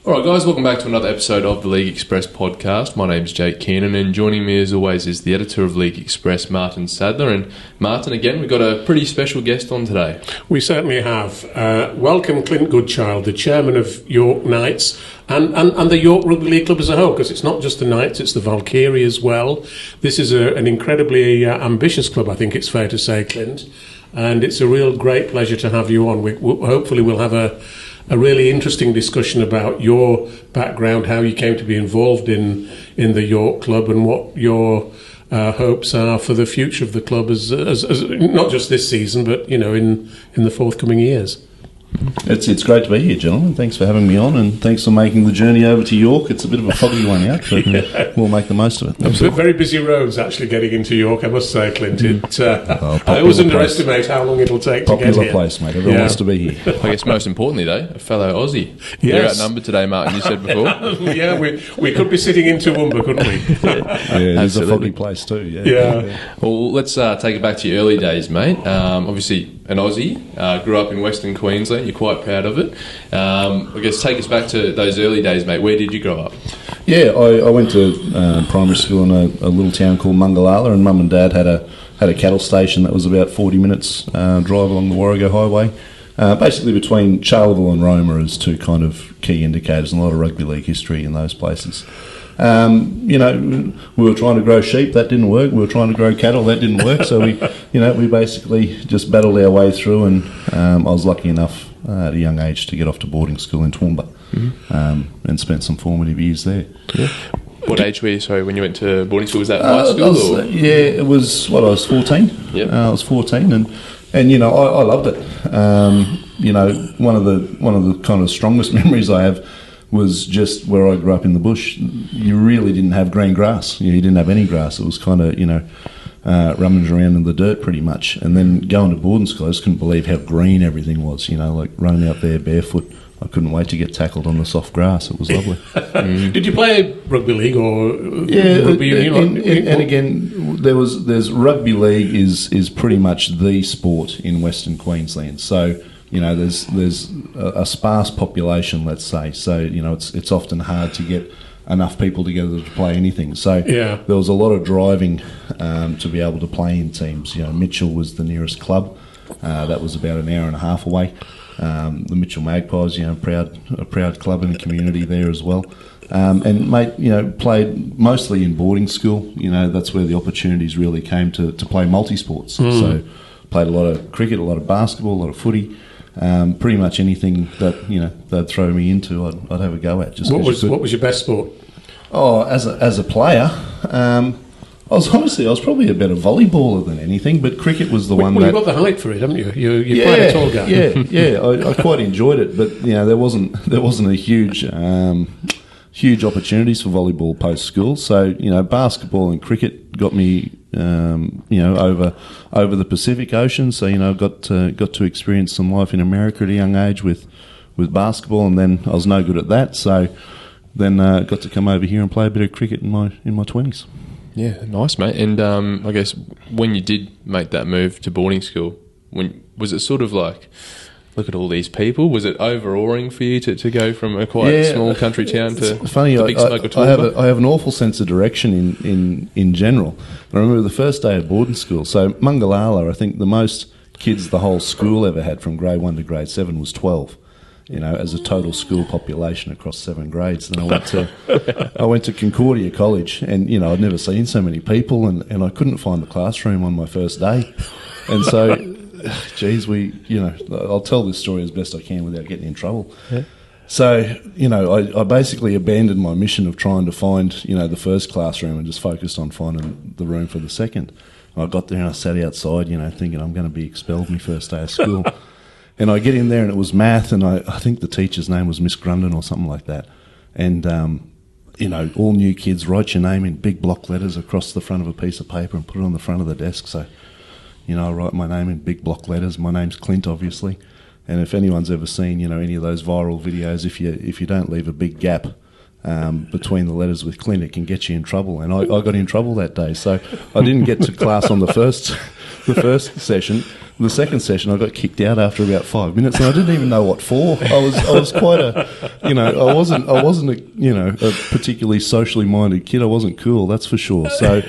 Alright guys, welcome back to another episode of the League Express podcast. My name's Jake Kearnan, and joining me as always is the editor of League Express, Martyn Sadler. And Martyn, again, we've got a pretty special guest on today. We certainly have. Welcome Clint Goodchild, the chairman of York Knights and the York Rugby League Club as a whole, because it's not just the Knights, it's the Valkyrie as well. This is an incredibly ambitious club, I think it's fair to say, Clint. And it's a real great pleasure to have you on. Hopefully we'll have a really interesting discussion about your background, how you came to be involved in the York Club, and what your hopes are for the future of the club as not just this season, but in the forthcoming years. It's great to be here, gentlemen. Thanks for having me on, and thanks for making the journey over to York. It's a bit of a foggy one out, but we'll make the most of it. Very busy roads actually getting into York, I must say, Clint. I always underestimate how long it'll take to get here. Popular place, mate. Everyone wants to be here. I guess most importantly, though, a fellow Aussie. Yes. You're outnumbered today, Martyn, you said before. Yeah, we could be sitting in Toowoomba, couldn't we? Yeah, it's a foggy place too. Yeah. Well, let's take it back to your early days, mate. Obviously, an Aussie, grew up in Western Queensland. You're quite proud of it. I guess take us back to those early days, mate. Where did you grow up? Yeah, I went to primary school in a little town called Mungalala, and Mum and Dad had a cattle station that was about 40 minutes drive along the Warrego Highway. Basically between Charleville and Roma as two kind of key indicators, and a lot of rugby league history in those places. We were trying to grow sheep, that didn't work. We were trying to grow cattle, that didn't work. So we basically just battled our way through, and I was lucky enough at a young age to get off to boarding school in Toowoomba, and spent some formative years there. Yeah. What age were you, when you went to boarding school? Was that high school? It was, I was 14. Yep. I was 14, and I loved it. One of the kind of strongest memories I have was just where I grew up in the bush. You really didn't have green grass. You didn't have any grass. It was kind of, rummaging around in the dirt pretty much. And then going to boarding school, I just couldn't believe how green everything was, like running out there barefoot. I couldn't wait to get tackled on the soft grass. It was lovely. Did you play rugby league or rugby union? And again, there's rugby league is pretty much the sport in Western Queensland. So there's a sparse population, let's say. So it's often hard to get enough people together to play anything. So there was a lot of driving to be able to play in teams. Mitchell was the nearest club. That was about an hour and a half away. The Mitchell Magpies, a proud club in the community there as well. And mate, played mostly in boarding school. That's where the opportunities really came to play multi-sports. So played a lot of cricket, a lot of basketball, a lot of footy. Pretty much anything that they'd throw me into, I'd have a go at. What was your best sport? Oh, as a player, I was probably a better volleyballer than anything, but cricket was the one. Well, you've got the height for it, haven't you? You're quite a tall guy. Yeah. I quite enjoyed it, but there wasn't a huge opportunities for volleyball post school. So basketball and cricket got me over the Pacific Ocean. So I got to experience some life in America at a young age with basketball, and then I was no good at that. So then got to come over here and play a bit of cricket in my 20s. Yeah, nice, mate. And I guess when you did make that move to boarding school, was it sort of like, look at all these people? Was it overawing for you to go from a quite small country town to funny, the big smoke of Toowoomba? I have an awful sense of direction in general. I remember the first day of boarding school. So Mungalala, I think the most kids the whole school ever had from grade 1 to grade 7 was 12. As a total school population across 7 grades. Then I went to Concordia College, and I'd never seen so many people, and I couldn't find the classroom on my first day, and so, I'll tell this story as best I can without getting in trouble. Yeah. So I basically abandoned my mission of trying to find the first classroom and just focused on finding the room for the second. I got there and I sat outside, thinking I'm going to be expelled my first day of school. And I get in there and it was math, and I think the teacher's name was Miss Grundon or something like that. And, all new kids, write your name in big block letters across the front of a piece of paper and put it on the front of the desk. So, I write my name in big block letters. My name's Clint, obviously. And if anyone's ever seen, any of those viral videos, if you don't leave a big gap between the letters with Clint, it can get you in trouble. And I got in trouble that day. So I didn't get to class on the first session. the second session, I got kicked out after about 5 minutes, and I didn't even know what for. I was quite a, I wasn't a particularly socially minded kid. I wasn't cool, that's for sure. So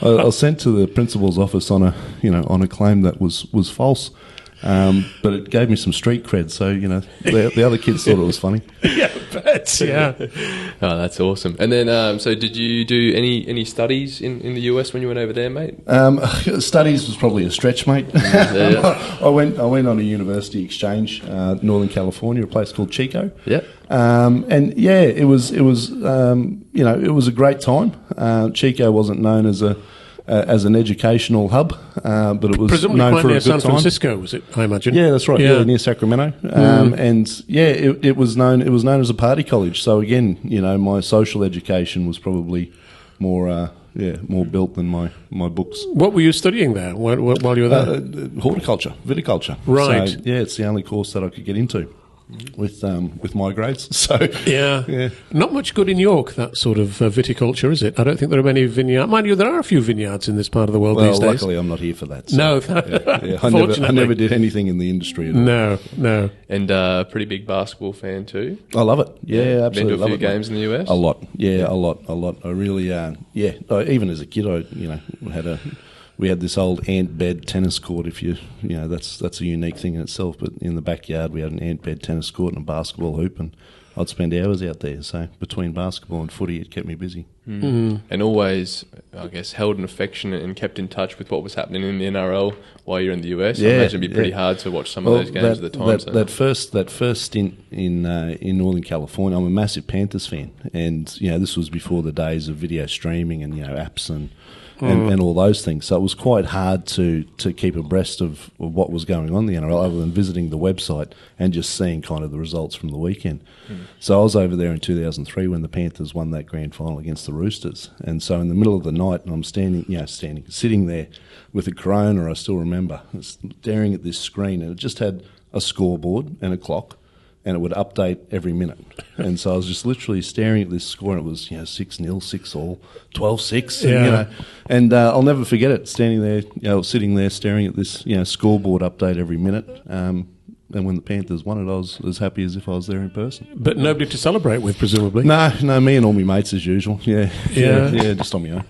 I was sent to the principal's office on a claim that was false. But it gave me some street cred, so the other kids thought it was funny. Yeah, bet. Yeah. Oh, that's awesome. And then, so did you do any studies in the US when you went over there, mate? Studies was probably a stretch, mate. Yeah. I went on a university exchange, Northern California, a place called Chico. Yeah. And yeah, it was it was a great time. Chico wasn't known as an educational hub, but it was presumably known quite for a near good San time. Francisco, was it? I imagine. Yeah, that's right. Yeah, near Sacramento, and yeah, it was known as a party college. So again, my social education was probably more built than my books. What were you studying there while you were there? Horticulture, viticulture. Right. So, yeah, it's the only course that I could get into with my grades. So yeah, not much good in York, that sort of viticulture, is it? I don't think there are many vineyards. Mind you, there are a few vineyards in this part of the world these days. Luckily, I'm not here for that. So, no, I never did anything in the industry at all. No. And pretty big basketball fan too. I love it. Yeah, absolutely. Been to a few games in the US. A lot. Yeah, a lot. I really, even as a kid, we had this old ant bed tennis court. That's a unique thing in itself. But in the backyard, we had an ant bed tennis court and a basketball hoop, and I'd spend hours out there. So between basketball and footy, it kept me busy. And always, I guess, held an affection and kept in touch with what was happening in the NRL while you're in the US. I imagine it'd be pretty hard to watch some of those games at the time. That first stint in Northern California, I'm a massive Panthers fan, and this was before the days of video streaming and apps and all those things. So it was quite hard to keep abreast of what was going on in the NRL other than visiting the website and just seeing kind of the results from the weekend. So I was over there in 2003 when the Panthers won that grand final against the Roosters. And so in the middle of the night, and I'm sitting there with a Corona, I still remember, staring at this screen, and it just had a scoreboard and a clock, and it would update every minute. And so I was just literally staring at this score, and it was 6-0, 6-all, 12-6. Yeah. And I'll never forget it, standing there, sitting there staring at this scoreboard update every minute. And when the Panthers won it, I was as happy as if I was there in person. But nobody to celebrate with, presumably? No, me and all my mates as usual. Yeah, just on my own.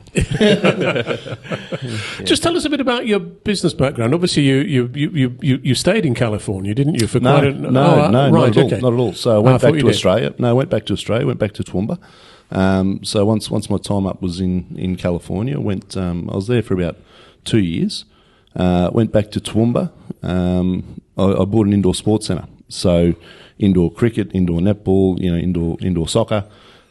Just tell us a bit about your business background. Obviously, you stayed in California, didn't you? Not at all. So I went back to Australia. No, I went back to Australia. Went back to Toowoomba. So once my time up was in California, I was there for about 2 years. Went back to Toowoomba. I bought an indoor sports centre. So indoor cricket, indoor netball, indoor soccer,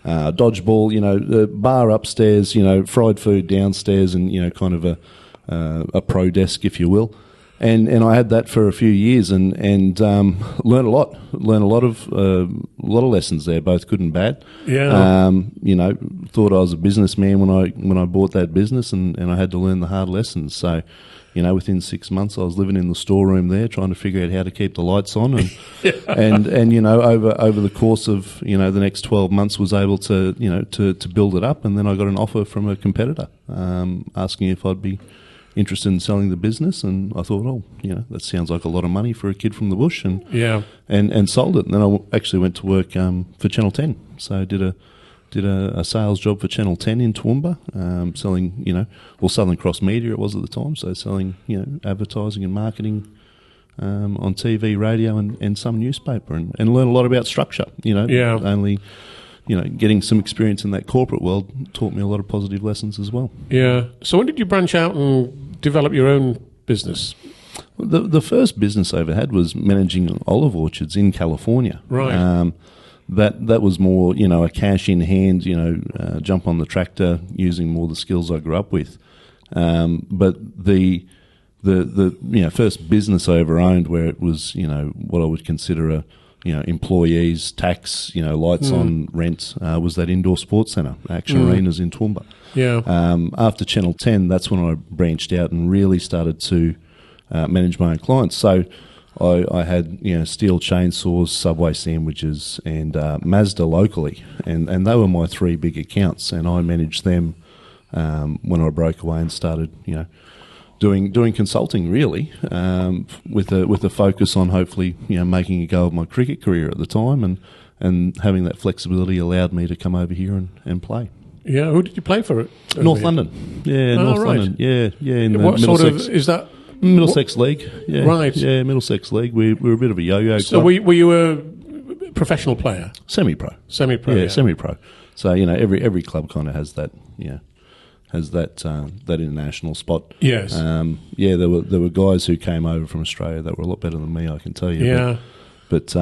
dodgeball, the bar upstairs, fried food downstairs, and kind of a pro desk, if you will. And I had that for a few years and learned a lot. Learned a lot of lessons there, both good and bad. Yeah. Thought I was a businessman when I bought that business, and I had to learn the hard lessons. So, within 6 months, I was living in the storeroom there, trying to figure out how to keep the lights on, and over the course of the next 12 months, was able to to build it up, and then I got an offer from a competitor asking if I'd be interested in selling the business, and I thought, that sounds like a lot of money for a kid from the bush, and sold it. And then I actually went to work for Channel 10, so I did a sales job for Channel 10 in Toowoomba, selling, Southern Cross Media it was at the time, so selling, advertising and marketing on TV, radio, and some newspaper, and learn a lot about structure, only, getting some experience in that corporate world taught me a lot of positive lessons as well. Yeah. So when did you branch out and develop your own business? The first business I ever had was managing olive orchards in California. Right. That was more, a cash in hand, jump on the tractor using more the skills I grew up with. But the first business I ever owned where it was, what I would consider employees, tax, lights on, rent, was that indoor sports centre, Action Arenas in Toowoomba. Yeah. After Channel 10, that's when I branched out and really started to manage my own clients. So I had steel chainsaws, Subway sandwiches, and Mazda locally, and they were my three big accounts, and I managed them when I broke away and started doing consulting really, with a focus on hopefully making a go of my cricket career at the time, and having that flexibility allowed me to come over here and play. Yeah, who did you play for? North London. Yeah, North London. Yeah. In the what Middlesex, sort of is that? Middlesex League. Yeah, right. Yeah, Middlesex League. We're a bit of a yo-yo. So club. were you a professional player? Semi-pro. Semi-pro. Yeah, semi-pro. So every club kind of has that. Has that international spot. Yes. There were guys who came over from Australia that were a lot better than me, I can tell you. Yeah. But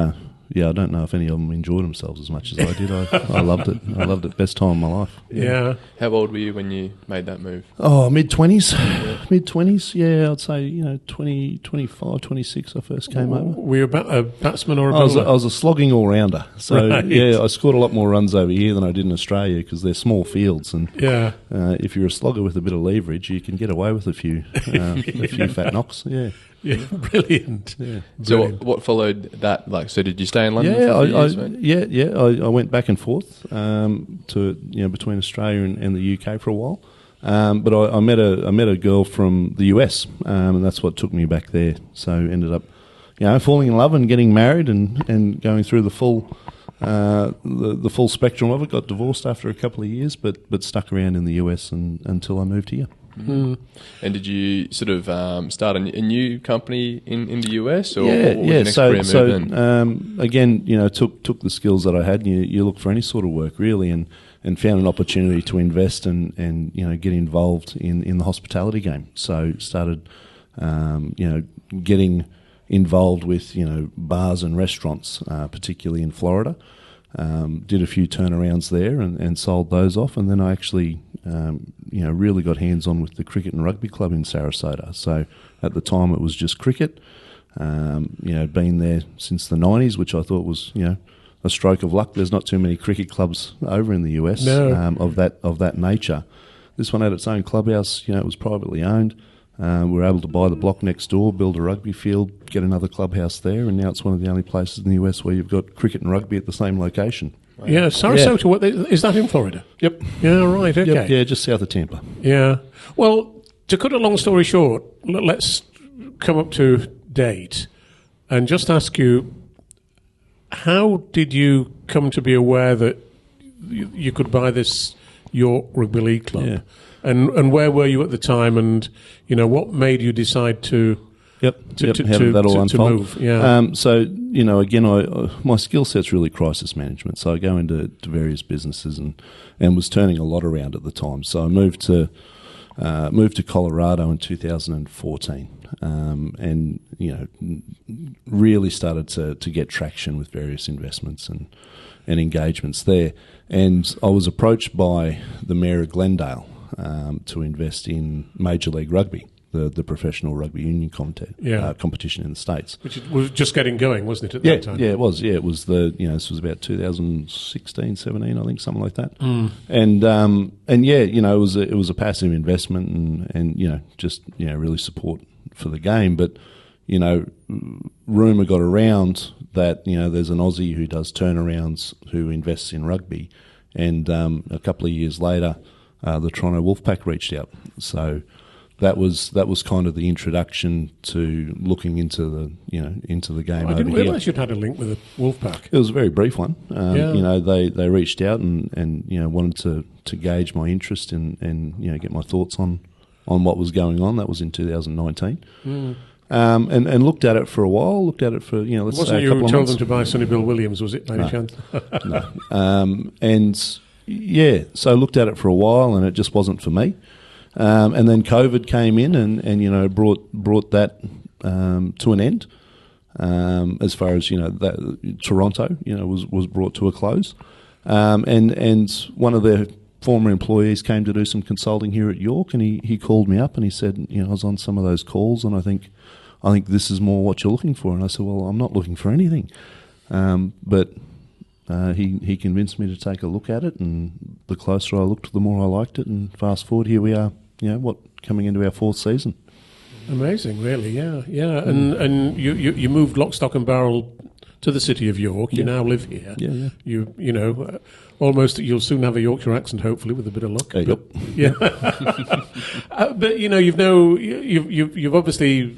I don't know if any of them enjoyed themselves as much as I did. I loved it. I loved it. Best time of my life. Yeah. How old were you when you made that move? Oh, mid-20s. Mid-20s, yeah. I'd say, 20, 25, 26 I first came over. Were you a batsman or a I bowler? was a slogging all-rounder. So, Right. I scored a lot more runs over here than I did in Australia because they're small fields. And if you're a slogger with a bit of leverage, you can get away with a few fat knocks. Yeah. Yeah, brilliant. Yeah. So what followed that? So did you stay in London for a few years, mate? I went back and forth to between Australia and the UK for a while. But I met a girl from the US, and that's what took me back there. So ended up, falling in love and getting married and going through the full the full spectrum of it. Got divorced after a couple of years, but stuck around in the US until I moved here. Mm. And did you sort of start a new company in the US, or what was your next career move then? Again, took the skills that I had. And you look for any sort of work really, and found an opportunity to invest and get involved in the hospitality game. So started getting involved with bars and restaurants, particularly in Florida. Did a few turnarounds there and sold those off, and then I actually really got hands on with the cricket and rugby club in Sarasota. So at the time it was just cricket. Been there since the 90s, which I thought was a stroke of luck. There's not too many cricket clubs over in the US of that nature. This one had its own clubhouse. It was privately owned. We were able to buy the block next door, build a rugby field, get another clubhouse there, and now it's one of the only places in the US where you've got cricket and rugby at the same location. Wow. Yeah, Sarasota, is that in Florida? Yep. Yeah, right, okay. Yep, yeah, just south of Tampa. Yeah. Well, to cut a long story short, let's come up to date and just ask you, how did you come to be aware that you could buy this York Rugby League club? Yeah. And where were you at the time, and what made you decide to how did that all unfold? Move? Yeah. So again, my skill set's really crisis management. So I go into various businesses and was turning a lot around at the time. So I moved to Colorado in 2014, and really started to get traction with various investments and engagements there. And I was approached by the Mayor of Glendale to invest in Major League Rugby, the professional rugby union competition in the States. Which was just getting going, wasn't it, at that time? Yeah, it was. Yeah, it was this was about 2016, 17, I think, something like that. Mm. And it was a passive investment and just really support for the game. But rumour got around that there's an Aussie who does turnarounds who invests in rugby, and a couple of years later, the Toronto Wolfpack reached out. So that was kind of the introduction to looking into the game. I didn't realise here. you'd had a link with the Wolfpack. It was a very brief one. They reached out and wanted to gauge my interest and get my thoughts on what was going on. That was in 2019. Mm. And looked at it for a while. Looked at it for let's Wasn't say a you couple who of told months. them to buy Sonny Bill Williams? Was it by any chance? No. So I looked at it for a while, and it just wasn't for me. And then COVID came in and brought that to an end. As far as that Toronto was brought to a close, and one of their former employees came to do some consulting here at York, and he called me up and he said, I was on some of those calls, and I think this is more what you're looking for. And I said, well, I'm not looking for anything, but he convinced me to take a look at it, and the closer I looked, the more I liked it. And fast forward, here we are, coming into our fourth season. Amazing, really, yeah. And you moved lock, stock and barrel to the city of York. You now live here. Yeah. You know, almost you'll soon have a Yorkshire accent, hopefully, with a bit of luck. Yep. Yeah. But you know, you've obviously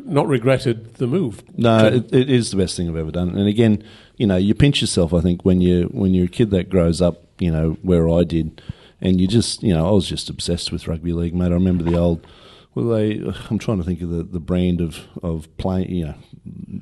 not regretted the move. No, it is the best thing I've ever done. And again, you know, you pinch yourself, I think, when you're a kid that grows up, you know, where I did, and you just, you know, I was just obsessed with rugby league, mate. I remember the old, I'm trying to think of the brand of playing, you know,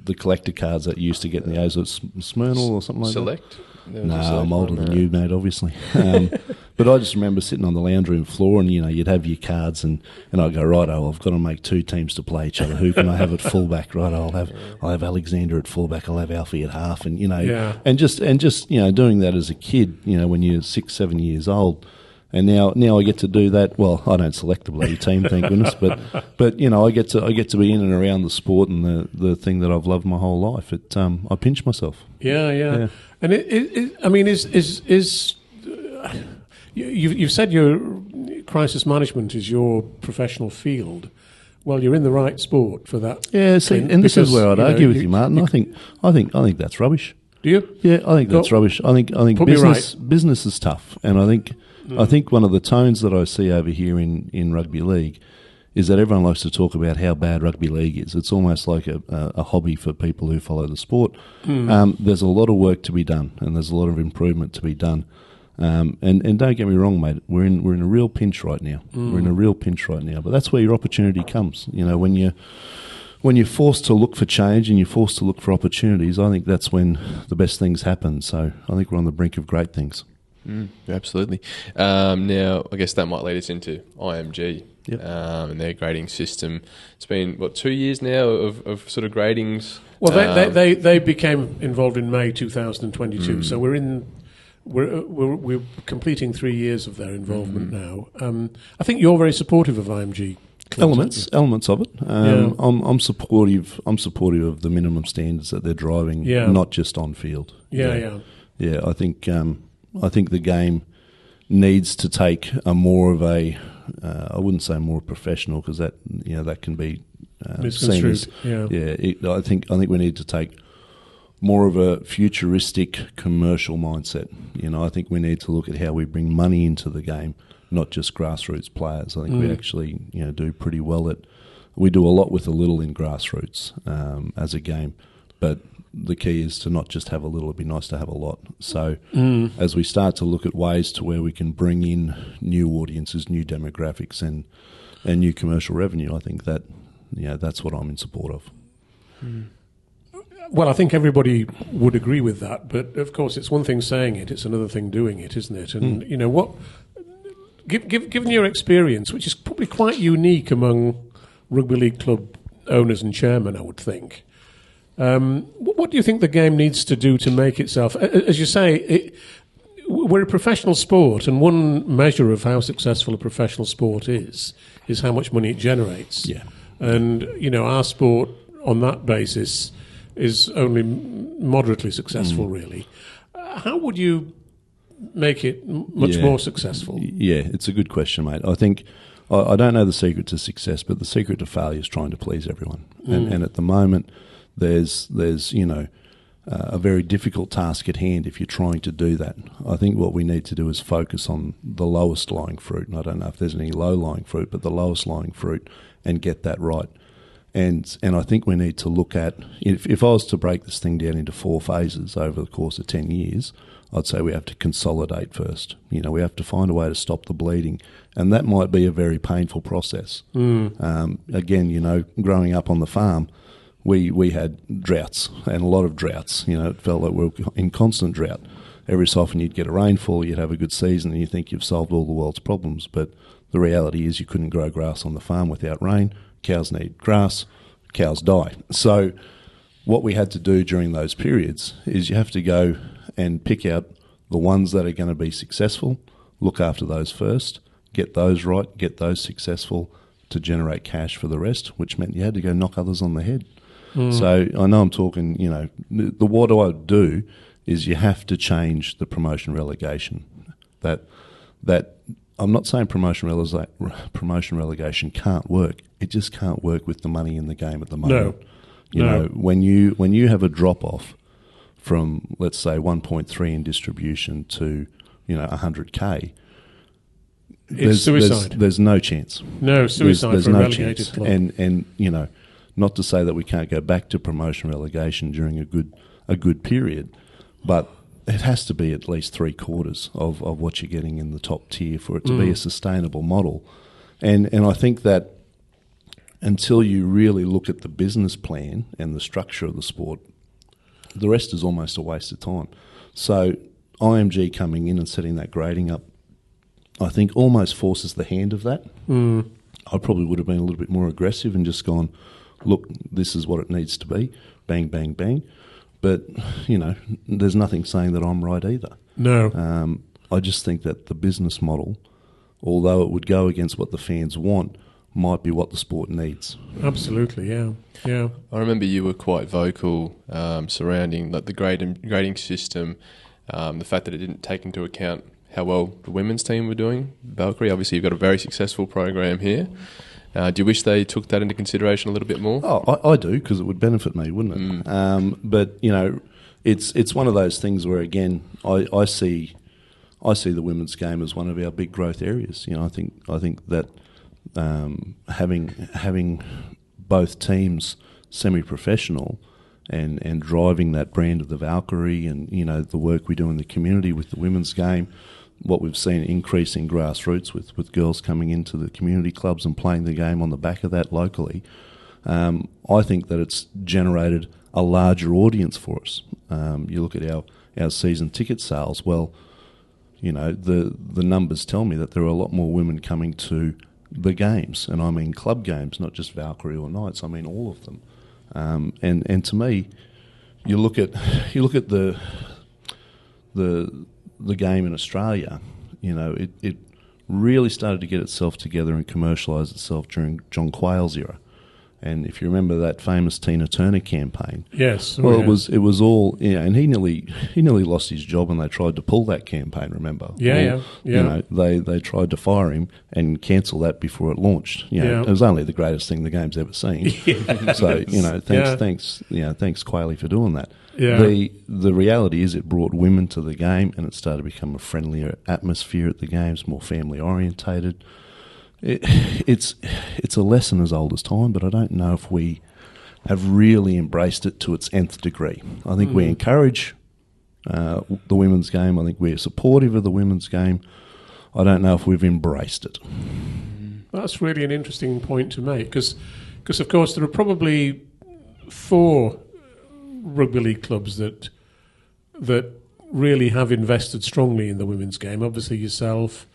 the collector cards that you used to get in the days. Was it Smyrnal or something like Select? that? No, I'm older than you, mate, obviously. But I just remember sitting on the lounge room floor and, you know, you'd have your cards and I'd go, right, I've got to make two teams to play each other. Who can I have at fullback? Right, I'll have Alexander at fullback, I'll have Alfie at half, and, you know, and just, you know, doing that as a kid, you know, when you're 6, 7 years old. And now I get to do that. Well, I don't select the bloody team, thank goodness. But you know, I get to be in and around the sport and the thing that I've loved my whole life. I pinch myself. Yeah. And you've said your crisis management is your professional field. Well, you're in the right sport for that. Yeah. See, and this is where I'd argue with you, Martyn. I think that's rubbish. Do you? Yeah, I think that's rubbish. I think business is tough, and I think one of the tones that I see over here in rugby league is that everyone likes to talk about how bad rugby league is. It's almost like a hobby for people who follow the sport. There's a lot of work to be done, and there's a lot of improvement to be done. And don't get me wrong, mate. We're in a real pinch right now. We're in a real pinch right now. But that's where your opportunity comes. You know, when you're forced to look for change and you're forced to look for opportunities, I think that's when the best things happen. So I think we're on the brink of great things. Absolutely. Now, I guess that might lead us into IMG and their grading system. It's been, 2 years now of sort of gradings? Well, they became involved in May 2022, so we're completing 3 years of their involvement now. I think you're very supportive of IMG. Clint, elements of it. I'm supportive. I'm supportive of the minimum standards that they're driving, not just on field. Yeah. I think the game needs to take a more of a. I wouldn't say more professional, because that can be misconstrued. I think we need to take more of a futuristic commercial mindset. You know, I think we need to look at how we bring money into the game, not just grassroots players. I think we actually, do pretty well at. We do a lot with a little in grassroots as a game, but the key is to not just have a little. It'd be nice to have a lot. So as we start to look at ways to where we can bring in new audiences, new demographics, and new commercial revenue, I think that that's what I'm in support of. Well, I think everybody would agree with that, but of course it's one thing saying it, it's another thing doing it, isn't it? And you know what? Given your experience, which is probably quite unique among rugby league club owners and chairmen, I would think. What do you think the game needs to do to make itself? As you say, we're a professional sport, and one measure of how successful a professional sport is how much money it generates. Yeah. And our sport on that basis is only moderately successful, really. How would you make it much more successful? Yeah, it's a good question, mate. I think I don't know the secret to success, but the secret to failure is trying to please everyone. And at the moment, there's a very difficult task at hand if you're trying to do that. I think what we need to do is focus on the lowest lying fruit. And I don't know if there's any low lying fruit, but the lowest lying fruit, and get that right. And I think we need to look at, if I was to break this thing down into 4 phases over the course of 10 years, I'd say we have to consolidate first. We have to find a way to stop the bleeding. And that might be a very painful process. Again, growing up on the farm, we had droughts, and a lot of droughts. It felt like we were in constant drought. Every so often you'd get a rainfall, you'd have a good season, and you think you've solved all the world's problems. But the reality is you couldn't grow grass on the farm without rain. Cows need grass, cows die. So what we had to do during those periods is you have to go and pick out the ones that are going to be successful, look after those first, get those right, get those successful to generate cash for the rest, which meant you had to go knock others on the head. So I know I'm talking, the what I would do is you have to change the promotion relegation. That I'm not saying promotion relegation can't work. It just can't work with the money in the game at the moment. No. When you have a drop off from let's say 1.3 in distribution to 100K. It's suicide. There's no chance. No, suicide there's for a no relegated chance. club. And not to say that we can't go back to promotion relegation during a good period, but it has to be at least 3/4 of what you're getting in the top tier for it to be a sustainable model. And I think that until you really look at the business plan and the structure of the sport, the rest is almost a waste of time. So IMG coming in and setting that grading up, I think almost forces the hand of that. I probably would have been a little bit more aggressive and just gone, look, this is what it needs to be, bang, bang, bang. But, there's nothing saying that I'm right either. No. I just think that the business model, although it would go against what the fans want, might be what the sport needs. Absolutely, yeah. I remember you were quite vocal surrounding the grading system, the fact that it didn't take into account how well the women's team were doing. Valkyrie, obviously you've got a very successful program here. Do you wish they took that into consideration a little bit more? Oh, I do, because it would benefit me, wouldn't it? But it's one of those things where, again, I see the women's game as one of our big growth areas. I think that having both teams semi-professional and driving that brand of the Valkyrie and the work we do in the community with the women's game, what we've seen increase in grassroots with girls coming into the community clubs and playing the game on the back of that locally, I think that it's generated a larger audience for us. You look at our season ticket sales, well, the numbers tell me that there are a lot more women coming to the games, and I mean club games, not just Valkyrie or Knights, I mean all of them. And to me, you look at the game in Australia, it really started to get itself together and commercialise itself during John Quayle's era. And if you remember that famous Tina Turner campaign, yes, it was all, and he nearly lost his job when they tried to pull that campaign. Remember? Yeah. They tried to fire him and cancel that before it launched. It was only the greatest thing the game's ever seen. So thanks Quayle for doing that. Yeah. The reality is it brought women to the game, and it started to become a friendlier atmosphere at the games, more family orientated. It's a lesson as old as time, but I don't know if we have really embraced it to its nth degree. I think we encourage the women's game. I think we're supportive of the women's game. I don't know if we've embraced it. That's really an interesting point to make, because of course there are probably 4 rugby league clubs that really have invested strongly in the women's game. Obviously yourself,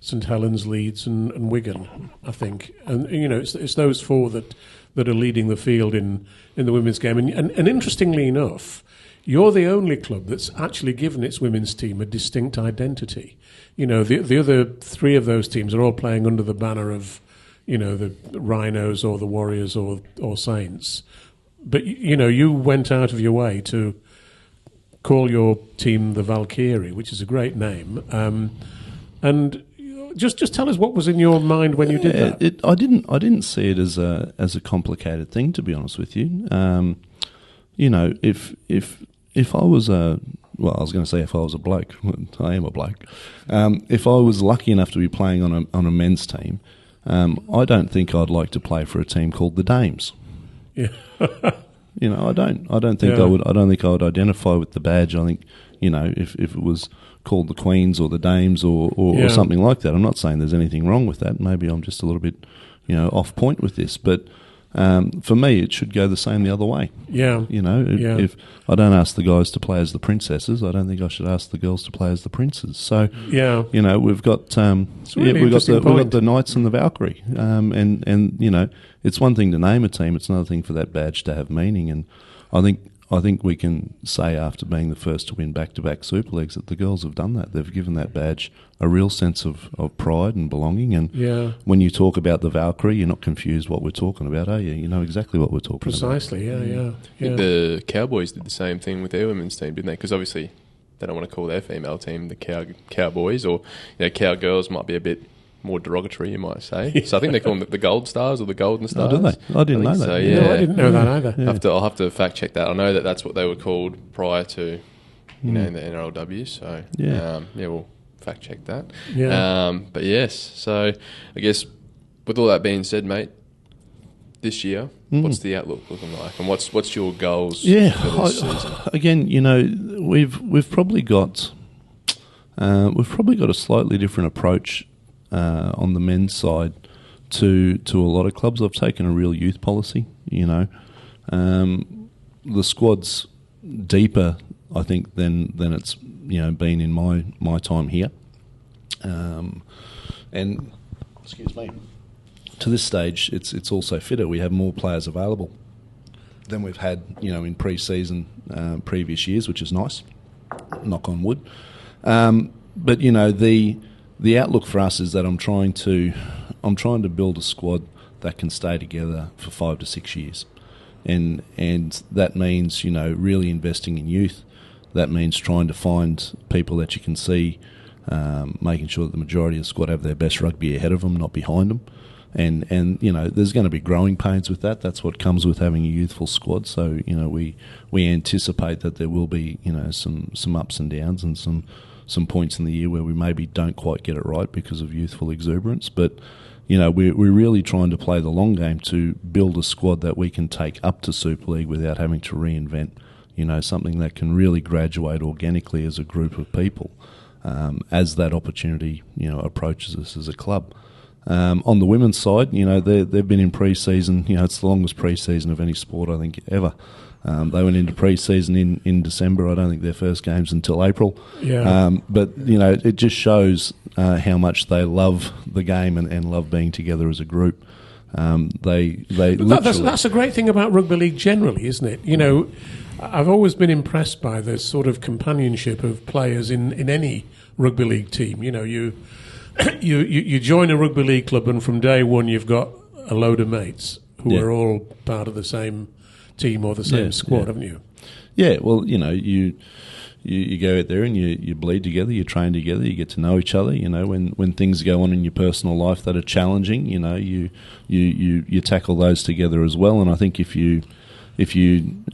St Helens, Leeds and Wigan, I think. And, it's those 4 that are leading the field in the women's game. And interestingly enough, you're the only club that's actually given its women's team a distinct identity. The other 3 of those teams are all playing under the banner of, the Rhinos or the Warriors or Saints. But, you went out of your way to call your team the Valkyrie, which is a great name. And just tell us what was in your mind when you did that. I didn't see it as a complicated thing, to be honest with you. If I was I was going to say if I was a bloke, I am a bloke. If I was lucky enough to be playing on a men's team, I don't think I'd like to play for a team called the Dames. Yeah. I don't think I would. I don't think I would identify with the badge. I think, if it was called the Queens or the Dames or something like that. I'm not saying there's anything wrong with that. Maybe I'm just a little bit, off point with this. But for me, it should go the same the other way. Yeah. If I don't ask the guys to play as the princesses, I don't think I should ask the girls to play as the princes. So we've got we've got the Knights and the Valkyrie, and it's one thing to name a team; it's another thing for that badge to have meaning. And I think we can say, after being the first to win back-to-back Super Leagues, that the girls have done that. They've given that badge a real sense of pride and belonging. And when you talk about the Valkyrie, you're not confused what we're talking about, are you? You know exactly what we're talking Precisely, about. Yeah. I think the Cowboys did the same thing with their women's team, didn't they? Because obviously they don't want to call their female team the Cowboys, or Cowgirls might be a bit more derogatory, you might say. So I think they call them the Gold Stars or the Golden Stars. Oh, do they? I didn't know that. So, No, I didn't know that either. Yeah. I'll have to fact check that. I know that that's what they were called prior to, in the NRLW. So we'll fact check that. Yeah. But yes, so I guess with all that being said, mate, this year, what's the outlook looking like, and what's your goals for this season? Again, we've probably got a slightly different approach on the men's side to a lot of clubs. I've taken a real youth policy. The squad's deeper, I think, than it's been in my time here, and excuse me. To this stage, it's also fitter. We have more players available than we've had, in pre-season previous years, which is nice. Knock on wood. But the outlook for us is that I'm trying to build a squad that can stay together for 5 to 6 years, and that means really investing in youth. That means trying to find people that you can see, making sure that the majority of the squad have their best rugby ahead of them, not behind them. And there's going to be growing pains with that. That's what comes with having a youthful squad. So we anticipate that there will be some ups and downs and some points in the year where we maybe don't quite get it right because of youthful exuberance. But we're really trying to play the long game to build a squad that we can take up to Super League without having to reinvent. Something that can really graduate organically as a group of people as that opportunity approaches us as a club. On the women's side, they've been in pre-season. It's the longest pre-season of any sport, I think, ever. They went into pre-season in December. I don't think their first game's until April. Yeah. But it just shows how much they love the game and love being together as a group. That's a great thing about rugby league generally, isn't it? I've always been impressed by the sort of companionship of players in any rugby league team. You join a rugby league club, and from day one you've got a load of mates who are all part of the same team or the same squad, haven't you? Yeah, well, you go out there and you bleed together, you train together, you get to know each other. When things go on in your personal life that are challenging, you tackle those together as well. And I think if you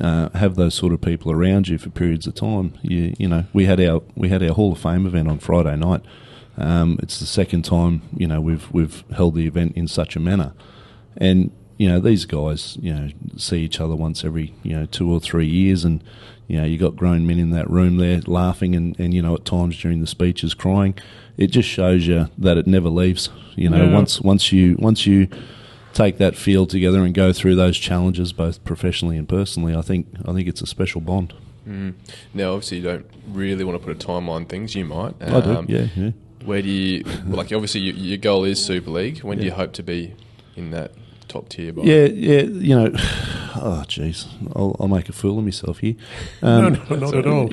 have those sort of people around you for periods of time, we had our Hall of Fame event on Friday night. It's the second time we've held the event in such a manner, and these guys see each other once every 2 or 3 years, and you got grown men in that room there laughing and at times during the speeches crying. It just shows you that it never leaves. Once you take that field together and go through those challenges both professionally and personally, I think it's a special bond. Now, obviously, you don't really want to put a timeline on things. You might. I do. Yeah. Where do you obviously your goal is Super League. When do you hope to be in that top tier? By? Oh, jeez, I'll make a fool of myself here. No, not at all.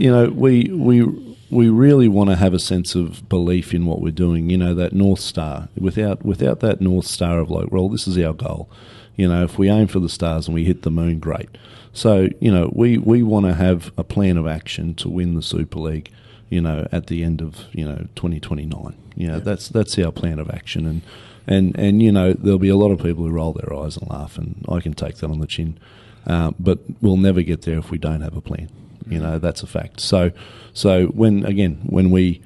We really want to have a sense of belief in what we're doing. That North Star. Without that North Star of this is our goal. If we aim for the stars and we hit the moon, great. So we want to have a plan of action to win the Super League. At the end of 2029. That's our plan of action, and there'll be a lot of people who roll their eyes and laugh, and I can take that on the chin. But we'll never get there if we don't have a plan. That's a fact. So when we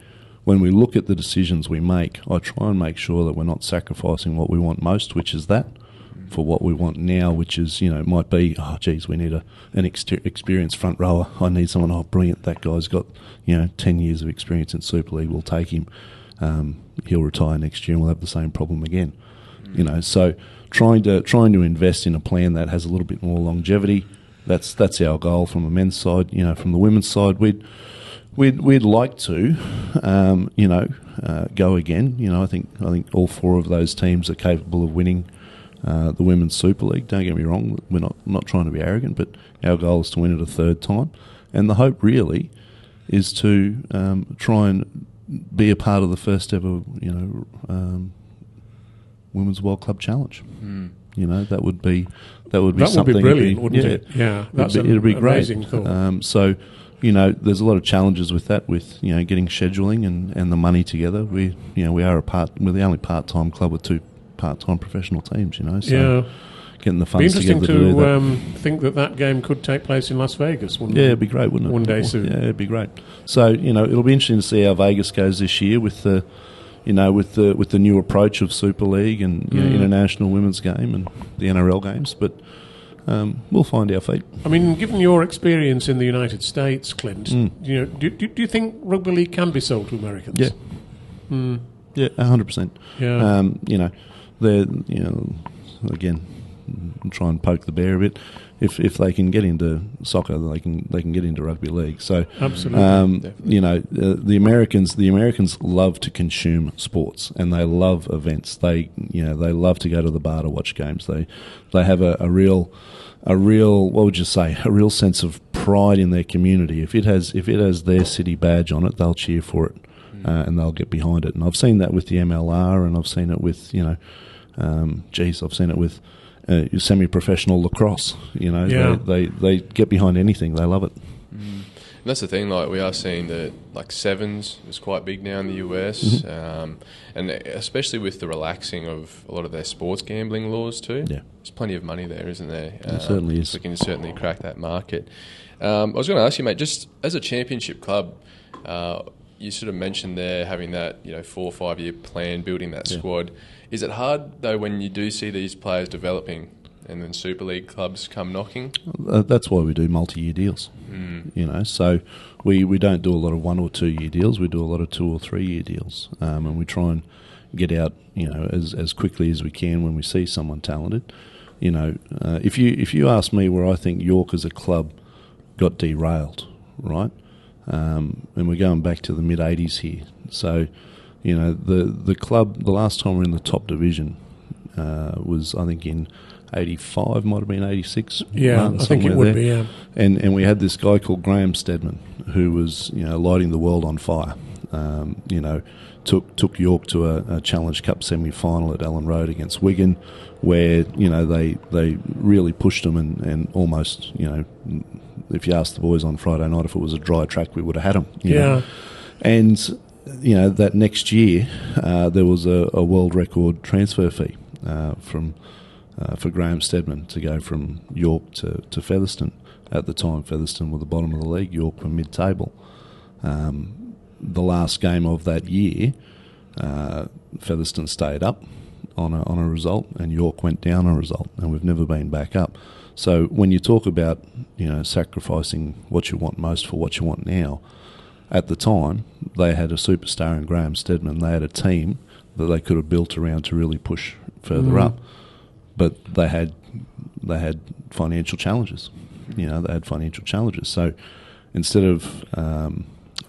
look at the decisions we make, I try and make sure that we're not sacrificing what we want most, which is that, for what we want now, which is, might be, we need an experienced front rower. I need someone, brilliant, that guy's got, 10 years of experience in Super League, we'll take him. He'll retire next year and we'll have the same problem again. So trying to invest in a plan that has a little bit more longevity, that's our goal from the men's side. From the women's side, we'd like to, go again. I think all 4 of those teams are capable of winning the Women's Super League. Don't get me wrong, we're not trying to be arrogant, but our goal is to win it a 3rd time. And the hope really is to try and be a part of the first ever, Women's World Club Challenge. That would be something. Would be brilliant, wouldn't it? Yeah, it'd be great. Thought. So, there's a lot of challenges with that, with getting scheduling and the money together. We're the only part-time club with 2 part-time professional teams. So getting the funds together to do that. Interesting to think that game could take place in Las Vegas. It'd be great, wouldn't it? One day soon. Yeah, it'd be great. So it'll be interesting to see how Vegas goes this year with the with the new approach of Super League and international women's game and the NRL games, but. We'll find our feet. I mean, given your experience in the United States, Clint, do you think rugby league can be sold to Americans? Yeah, 100%. Yeah. They're again, try and poke the bear a bit. If they can get into soccer, they can get into rugby league. So absolutely, the Americans love to consume sports and they love events. They love to go to the bar to watch games. They have a real what would you say, a real sense of pride in their community. If it has their city badge on it, they'll cheer for it and they'll get behind it. And I've seen that with the MLR, and I've seen it with I've seen it with semi-professional lacrosse. They get behind anything. They love it. And that's the thing. Like, we are seeing that sevens is quite big now in the US, and especially with the relaxing of a lot of their sports gambling laws too. Yeah, there's plenty of money there, isn't there? It certainly is. We can certainly crack that market. I was going to ask you, mate, just as a championship club, you sort of mentioned there having that 4 or 5 year plan, building that squad. Is it hard though when you do see these players developing and then Super League clubs come knocking? That's why we do multi-year deals. So we don't do a lot of 1 or 2 year deals. We do a lot of 2 or 3 year deals, and we try and get out as quickly as we can when we see someone talented. If you ask me where I think York as a club got derailed, right? And we're going back to the mid '80s here. So the club, the last time we were in the top division was, I think, in 85, might have been 86. Yeah, I think it would be, yeah. And we had this guy called Graham Stedman who was, lighting the world on fire. Took York to a Challenge Cup semi-final at Allen Road against Wigan, where, they really pushed them and almost, if you asked the boys on Friday night if it was a dry track, we would have had them. Yeah. And, that next year there was a world record transfer fee for Graham Stedman to go from York to Featherstone. At the time, Featherstone were the bottom of the league, York were mid-table. The last game of that year, Featherstone stayed up on a result and York went down on a result, and we've never been back up. So when you talk about sacrificing what you want most for what you want now, at the time they had a superstar in Graham Stedman. They had a team that they could have built around to really push further up, but they had financial challenges. They had financial challenges. So instead of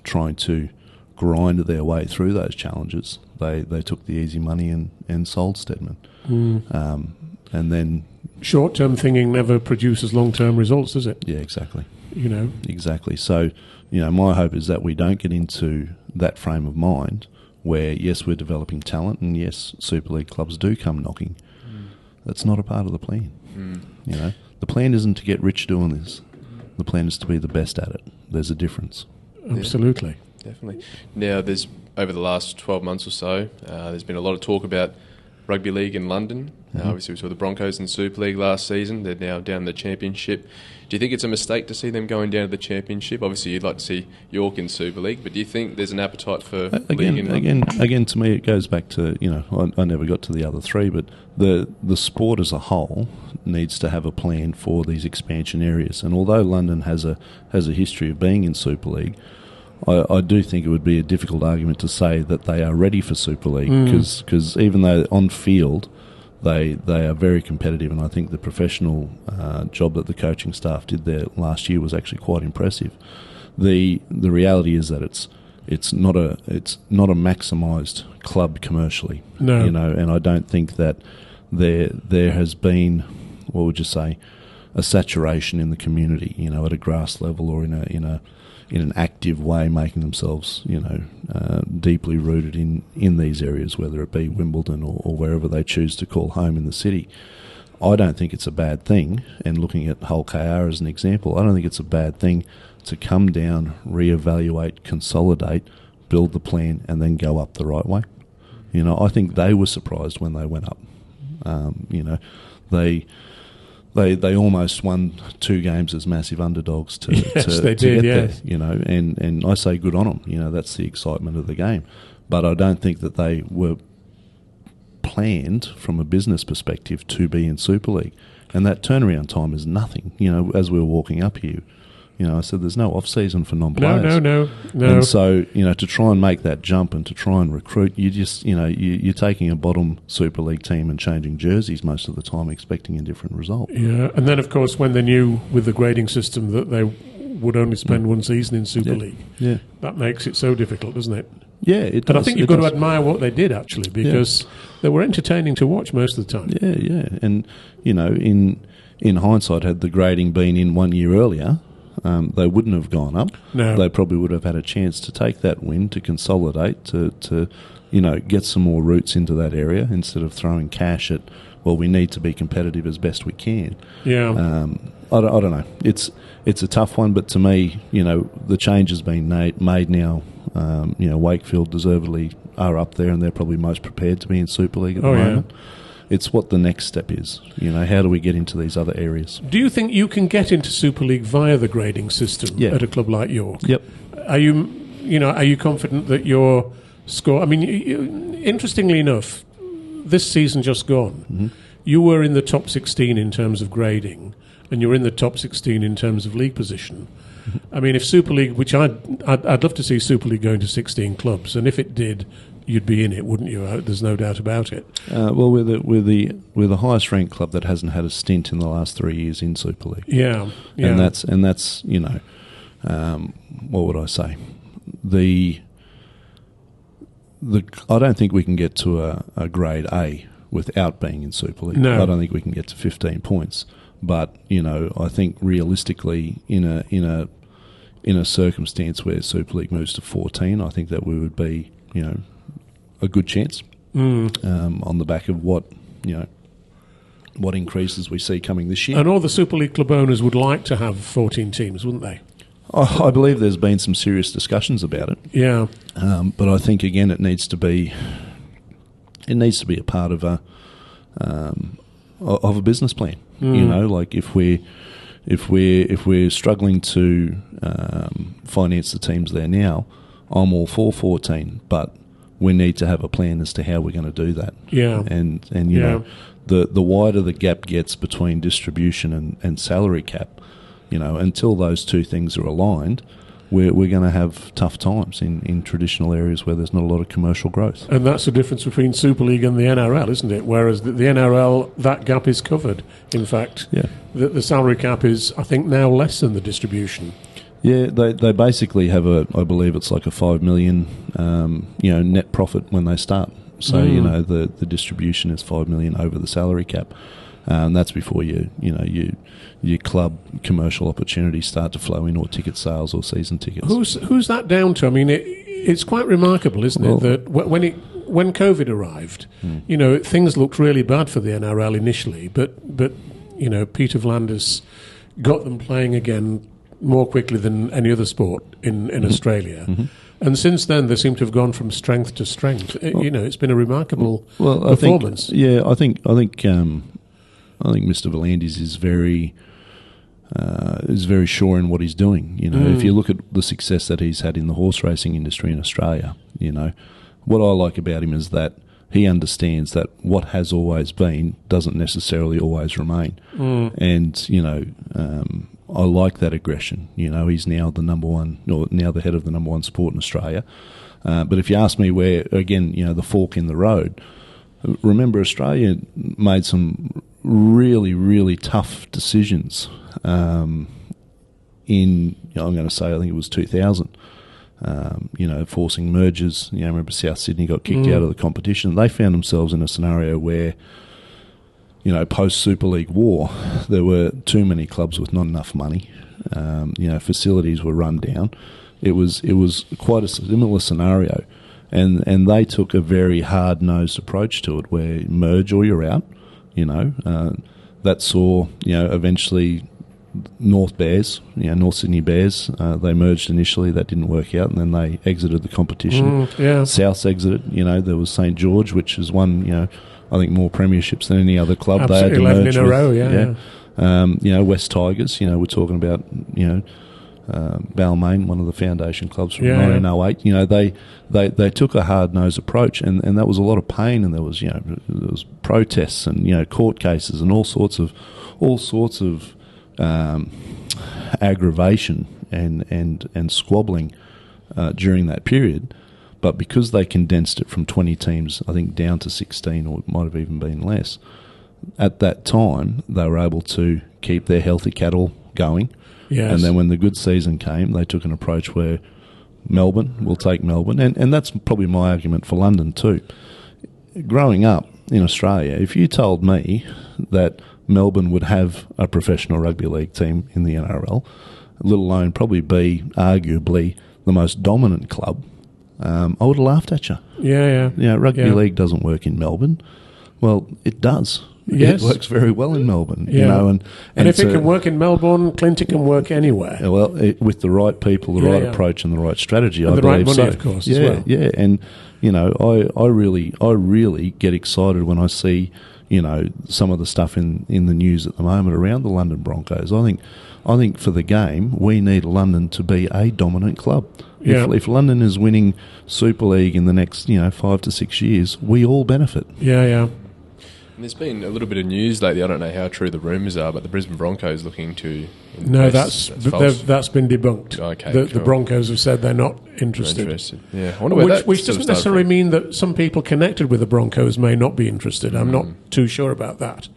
trying to grind their way through those challenges, they took the easy money and sold Stedman. And then short-term thinking never produces long-term results, does it? Yeah, exactly. Exactly. So, my hope is that we don't get into that frame of mind where, yes, we're developing talent and, yes, Super League clubs do come knocking. That's not a part of the plan. The plan isn't to get rich doing this. The plan is to be the best at it. There's a difference. Absolutely. Yeah, definitely. Now, there's over the last 12 months or so, there's been a lot of talk about rugby league in London. Obviously, we saw the Broncos in Super League last season. They're now down in the Championship. Do you think it's a mistake to see them going down to the Championship? Obviously, you'd like to see York in Super League, but do you think there's an appetite for league in London? Again, to me, it goes back to, I never got to the other three, but the sport as a whole needs to have a plan for these expansion areas. And although London has a history of being in Super League, I do think it would be a difficult argument to say that they are ready for Super League, because even though on field they are very competitive, and I think the professional job that the coaching staff did there last year was actually quite impressive. The reality is that it's not a maximised club commercially. No. And I don't think that there has been, what would you say, a saturation in the community, at a grass level or in an active way, making themselves, deeply rooted in these areas, whether it be Wimbledon or wherever they choose to call home in the city. I don't think it's a bad thing, and looking at Hull KR as an example, I don't think it's a bad thing to come down, reevaluate, consolidate, build the plan, and then go up the right way. You know, I think they were surprised when they went up. You know, they almost won 2 games as massive underdogs to get there. You know, and I say good on them. You know, that's the excitement of the game. But I don't think that they were planned from a business perspective to be in Super League. And that turnaround time is nothing. You know, as we were walking up here, you know, I said there's no off-season for non-players. No. And so, you know, to try and make that jump and to try and recruit, you just, you know, you're taking a bottom Super League team and changing jerseys most of the time, expecting a different result. Yeah, and then, of course, when they knew with the grading system that they would only spend one season in Super League, that makes it so difficult, doesn't it? Yeah, it does. And I think you've got to admire what they did, actually, because they were entertaining to watch most of the time. Yeah. And, you know, in hindsight, had the grading been in 1 year earlier, they wouldn't have gone up. No. They probably would have had a chance to take that win, to consolidate, to you know, get some more roots into that area instead of throwing cash at, well, we need to be competitive as best we can. Yeah. I don't know. It's a tough one, but to me, you know, the change has been made now. You know, Wakefield deservedly are up there, and they're probably most prepared to be in Super League at the moment. It's what the next step is. You know, how do we get into these other areas? Do you think you can get into Super League via the grading system at a club like York? Yep. Are you confident that your score? I mean, interestingly enough, this season just gone, you were in the top 16 in terms of grading, and you're in the top 16 in terms of league position. I mean, if Super League, which I'd love to see Super League going to 16 clubs, and if it did, you'd be in it, wouldn't you? There's no doubt about it. Well, we're the highest ranked club that hasn't had a stint in the last 3 years in Super League. Yeah. And that's you know, what would I say? I don't think we can get to a grade A without being in Super League. No. I don't think we can get to 15 points. But you know, I think realistically, in a circumstance where Super League moves to 14, I think that we would be, you know, a good chance on the back of what increases we see coming this year. And all the Super League club owners would like to have 14 teams, wouldn't they? I believe there's been some serious discussions about it. Yeah. But I think again, it needs to be a part of a business plan. You know, like if we're struggling to finance the teams there now, I'm all for 14, but we need to have a plan as to how we're going to do that. Yeah. And you know, the wider the gap gets between distribution and salary cap, you know, until those two things are aligned, we're going to have tough times in traditional areas where there's not a lot of commercial growth. And that's the difference between Super League and the NRL, isn't it? Whereas the NRL, that gap is covered. In fact, the salary cap is, I think, now less than the distribution. Yeah, they basically have I believe it's like a $5 million, you know, net profit when they start. So you know the distribution is $5 million over the salary cap. That's before your club commercial opportunities start to flow in, or ticket sales or season tickets. Who's that down to? I mean, it's quite remarkable, isn't it, that when COVID arrived, you know, things looked really bad for the NRL initially, but you know, Peter Vlanders got them playing again more quickly than any other sport in Australia. And since then, they seem to have gone from strength to strength. You know, it's been a remarkable performance. I think Mr. Vlanders is very sure in what he's doing. You know, if you look at the success that he's had in the horse racing industry in Australia, you know, what I like about him is that he understands that what has always been doesn't necessarily always remain. And, you know, I like that aggression. You know, he's now the head of the number one sport in Australia. But if you ask me where, again, you know, the fork in the road, remember Australia made some really, really tough decisions I'm going to say, I think it was 2000, you know, forcing mergers. You know, I remember South Sydney got kicked out of the competition. They found themselves in a scenario where, you know, post-Super League war, there were too many clubs with not enough money. You know, facilities were run down. It was quite a similar scenario. And they took a very hard-nosed approach to it, where merge or you're out, you know. That saw, you know, eventually North Bears, North Sydney Bears. They merged initially, that didn't work out, and then they exited the competition. Souths exited. There was St George, which has won, I think more premierships than any other club. Absolutely, they had to 11 merge in a row. West Tigers. We're talking about Balmain, one of the foundation clubs from 1908. They took a hard nosed approach, and that was a lot of pain, and there was protests and court cases and all sorts of aggravation and squabbling during that period. But because they condensed it from 20 teams, I think, down to 16, or it might have even been less, at that time they were able to keep their healthy cattle going. Yes. And then when the good season came, they took an approach where Melbourne will take Melbourne. And that's probably my argument for London too. Growing up in Australia, if you told me that Melbourne would have a professional rugby league team in the NRL, let alone probably be arguably the most dominant club, I would have laughed at you. Rugby league doesn't work in Melbourne. Well, it does. Yes. It works very well in Melbourne. And if it can work in Melbourne, Clint, it can work anywhere. Well, with the right people, the right approach, and the right strategy, and I the believe right money, so. of course, as well. Yeah, and I really get excited when I see some of the stuff in the news at the moment around the London Broncos. I think for the game, we need London to be a dominant club. If London is winning Super League in the next 5 to 6 years, we all benefit. And there's been a little bit of news lately. I don't know how true the rumours are, but the Brisbane Broncos looking to invest. No, that's been debunked. Okay, the Broncos have said they're not interested. Yeah, I wonder where that which doesn't necessarily mean that some people connected with the Broncos may not be interested. I'm not too sure about that.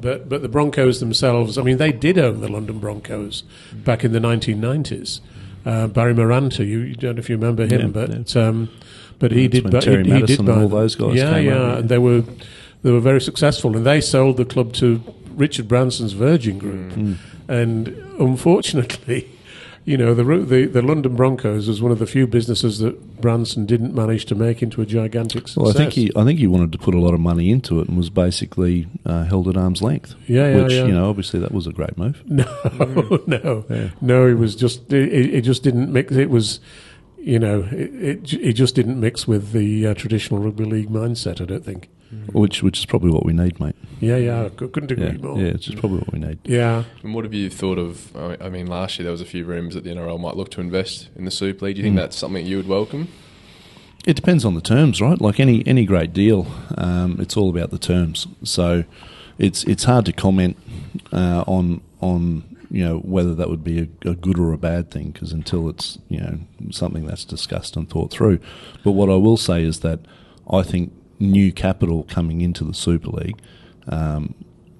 But the Broncos themselves, I mean, they did own the London Broncos back in the 1990s. Barry Moranta, you don't know if you remember him, but he did. Terry Madison and all those guys. And they were very successful, and they sold the club to Richard Branson's Virgin Group. And unfortunately, the London Broncos was one of the few businesses that Branson didn't manage to make into a gigantic success. Well, I think he wanted to put a lot of money into it and was basically held at arm's length. Which obviously that was a great move. No, it was just it just didn't mix. It was. It just didn't mix with the traditional rugby league mindset, I don't think. Which is probably what we need, mate. I couldn't agree more. Yeah, it's just probably what we need. Yeah. And what have you thought of, I mean, last year there was a few rumours that the NRL might look to invest in the Super League. Do you think that's something you would welcome? It depends on the terms, right? Like any great deal, it's all about the terms. So it's hard to comment on whether that would be a good or a bad thing, because until it's something that's discussed and thought through. But what I will say is that I think new capital coming into the Super League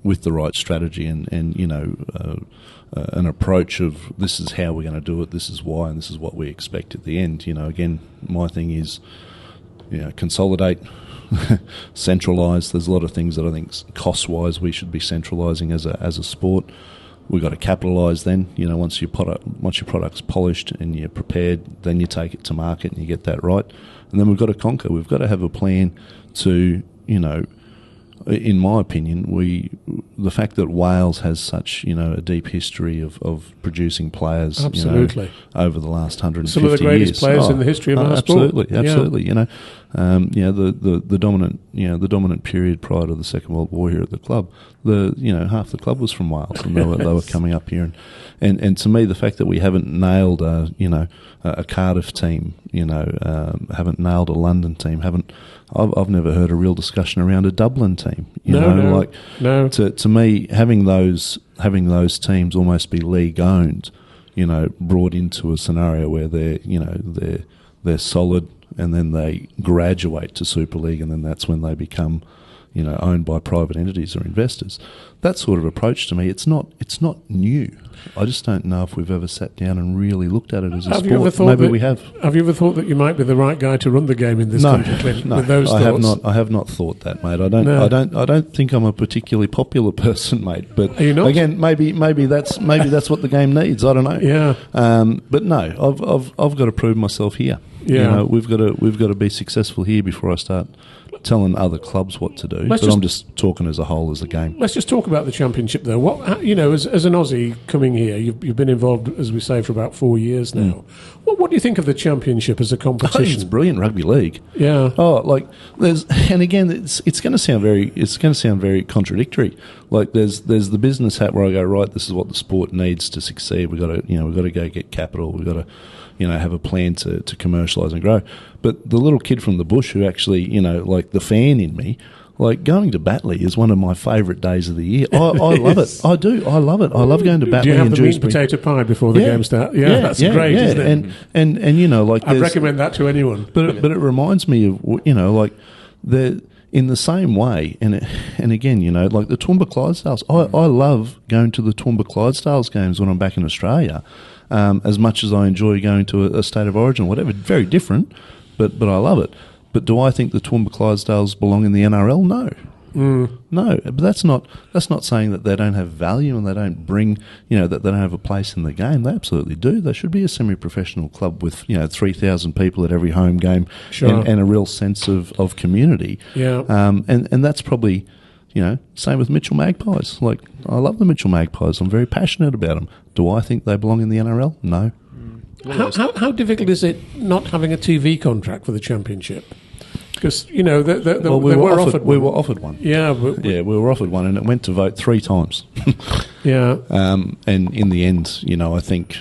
with the right strategy and an approach of this is how we're going to do it, this is why, and this is what we expect at the end. Again, my thing is consolidate, centralise. There's a lot of things that I think cost-wise we should be centralising as a sport. We've got to capitalise then. Once your product's polished and you're prepared, then you take it to market and you get that right. And then we've got to conquer. We've got to have a plan to, in my opinion, the fact that Wales has such, a deep history of producing players, absolutely, over the last 150 years. Some of the greatest players in the history of our sport. Absolutely. The dominant period prior to the Second World War here at the club, half the club was from Wales, and they were coming up here, and to me, the fact that we haven't nailed a Cardiff team, haven't nailed a London team, I've never heard a real discussion around a Dublin team. No. To me, having those teams almost be league owned, brought into a scenario where they're solid, and then they graduate to Super League, and then that's when they become owned by private entities or investors. That sort of approach to me, it's not new. I just don't know if we've ever sat down and really looked at it as a sport. Maybe we have. Have you ever thought that you might be the right guy to run the game in this country, Clint? No, with those I thoughts? have not thought that, mate. I don't think I'm a particularly popular person, mate. But are you not? Again, maybe that's what the game needs. I don't know. Yeah. But no, I've got to prove myself here. Yeah. We've got to be successful here before I start telling other clubs what to do. I'm just talking as a whole as a game. Let's just talk about the championship, though. What as an Aussie coming here, you've been involved, as we say, for about 4 years now. What do you think of the Championship as a competition? I think it's brilliant rugby league. Yeah. And again, it's going to sound very contradictory. Like there's the business hat where I go, right, this is what the sport needs to succeed. We've got to go get capital. We've got to have a plan to commercialise and grow. But the little kid from the bush who actually, like the fan in me, like going to Batley is one of my favourite days of the year. I love it. I do. I love it. I love going to Batley. Do you have and the meat and potato pie before the game starts? Yeah, that's great, isn't it? And like I'd recommend that to anyone. But it reminds me of like in the same way, and again, like the Toowoomba Clydesdales. I love going to the Toowoomba Clydesdales games when I'm back in Australia, as much as I enjoy going to a state of origin, whatever. Very different, but I love it. But do I think the Toowoomba Clydesdales belong in the NRL? No. No, but that's not saying that they don't have value and they don't bring, that they don't have a place in the game. They absolutely do. They should be a semi-professional club with 3,000 people at every home game, sure. and a real sense of community. Yeah. And that's probably, same with Mitchell Magpies. Like, I love the Mitchell Magpies. I'm very passionate about them. Do I think they belong in the NRL? No. How difficult is it not having a TV contract for the Championship? Because, we were offered one. Yeah. We were offered one, and it went to vote 3 times. Yeah. And in the end, I think,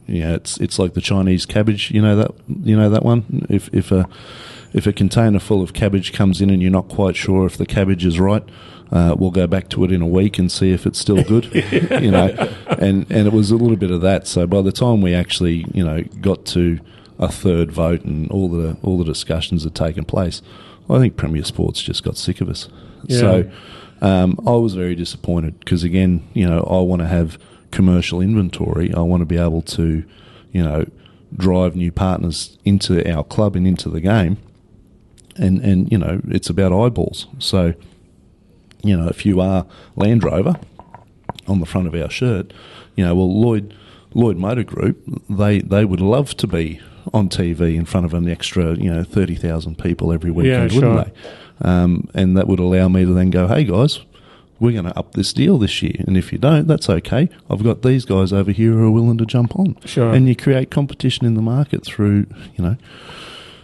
it's like the Chinese cabbage. That one. If a container full of cabbage comes in and you're not quite sure if the cabbage is right, we'll go back to it in a week and see if it's still good. And it was a little bit of that. So by the time we actually, got to a third vote and all the discussions had taken place, I think Premier Sports just got sick of us. Yeah. So I was very disappointed because, again, I want to have commercial inventory. I want to be able to, drive new partners into our club and into the game. And it's about eyeballs. So, if you are Land Rover on the front of our shirt, Lloyd Motor Group, they would love to be on TV in front of an extra, 30,000 people every weekend, wouldn't they? And that would allow me to then go, hey guys, we're going to up this deal this year. And if you don't, that's okay. I've got these guys over here who are willing to jump on. Sure. And you create competition in the market through,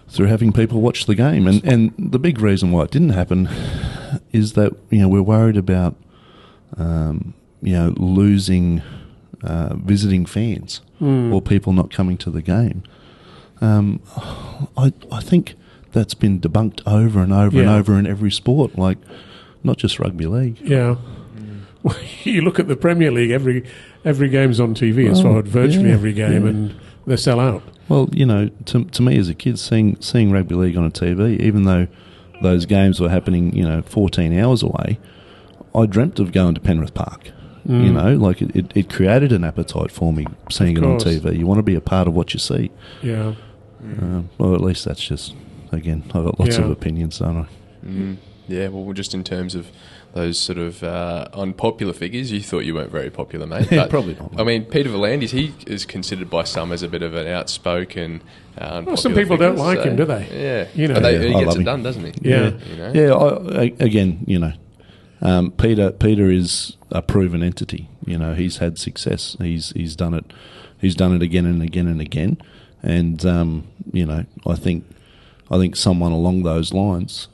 through having people watch the game. And the big reason why it didn't happen is that, we're worried about, losing visiting fans or people not coming to the game. I think that's been debunked over and over and over in every sport, like not just rugby league. Yeah. Well, you look at the Premier League, every game's on TV. It's followed virtually every game, and they sell out. Well, to me as a kid, seeing rugby league on a TV, even though those games were happening, 14 hours away, I dreamt of going to Penrith Park. Like it created an appetite for me seeing it on TV. You want to be a part of what you see. Yeah. Well, at least that's just, again, I've got lots of opinions, don't I? Yeah, well, just in terms of those sort of unpopular figures, you thought you weren't very popular, mate. Yeah, probably not. I mean, Peter V'landys, he is considered by some as a bit of an outspeter. Some people don't like him, do they? Yeah. He gets it done, doesn't he? Yeah. Peter is a proven entity. He's had success. He's done it. He's done it again and again and again. And I think someone along those lines,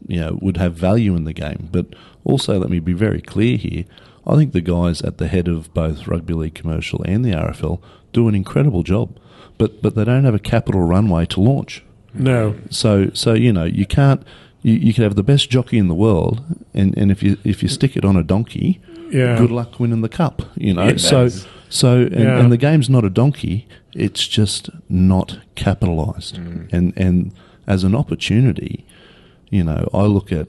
would have value in the game. But also, let me be very clear here. I think the guys at the head of both Rugby League Commercial and the RFL do an incredible job. But they don't have a capital runway to launch. No. So you can't. You could have the best jockey in the world, and if you stick it on a donkey, good luck winning the cup. And the game's not a donkey; it's just not capitalised. And as an opportunity, I look at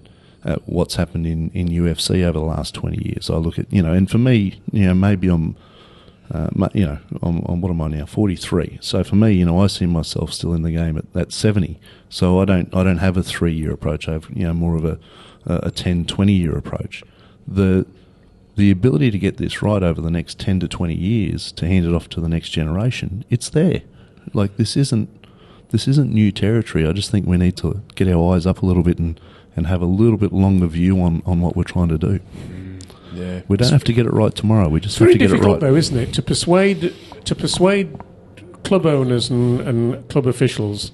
what's happened in UFC over the last 20 years. I look at and for me, maybe I'm what am I now? 43. So for me, I see myself still in the game at 70. So I don't have a 3-year approach. I have more of a 10, 20-year approach. The ability to get this right over the next 10 to 20 years to hand it off to the next generation, it's there. Like this isn't new territory. I just think we need to get our eyes up a little bit and have a little bit longer view on what we're trying to do. Yeah. We don't have to get it right tomorrow. We just It's have very to get it difficult, right. though, isn't it, to persuade club owners and club officials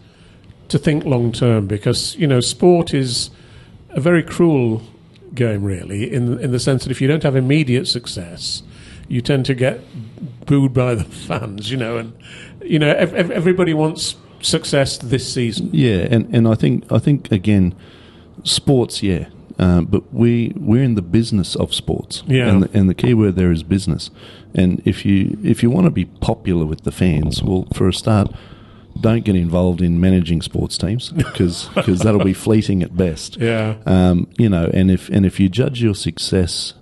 to think long term, because sport is a very cruel game, really, in the sense that if you don't have immediate success, you tend to get booed by the fans, and everybody wants success this season. Yeah, and I think again, sports, but we're in the business of sports, and the key word there is business. And if you want to be popular with the fans, well, for a start, don't get involved in managing sports teams because that'll be fleeting at best. Yeah. And if you judge your success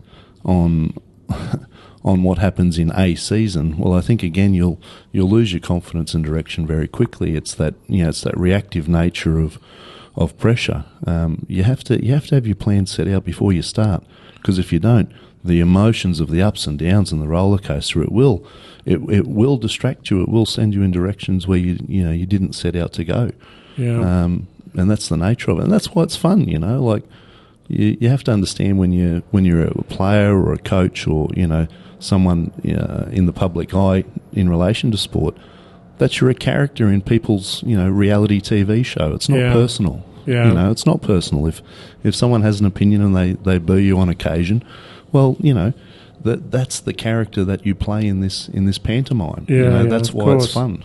on what happens in a season, well, I think again you'll lose your confidence and direction very quickly. It's that reactive nature of pressure. You have to have your plan set out before you start, because if you don't, the emotions of the ups and downs and the roller coaster, it will distract you. It will send you in directions where you didn't set out to go. Yeah. And that's the nature of it, and that's why it's fun. Like you have to understand when you're a player or a coach or someone in the public eye in relation to sport, that you're a character in people's reality TV show. It's not personal. Yeah. It's not personal. If someone has an opinion and they boo you on occasion, well, that's the character that you play in this pantomime. That's why it's fun.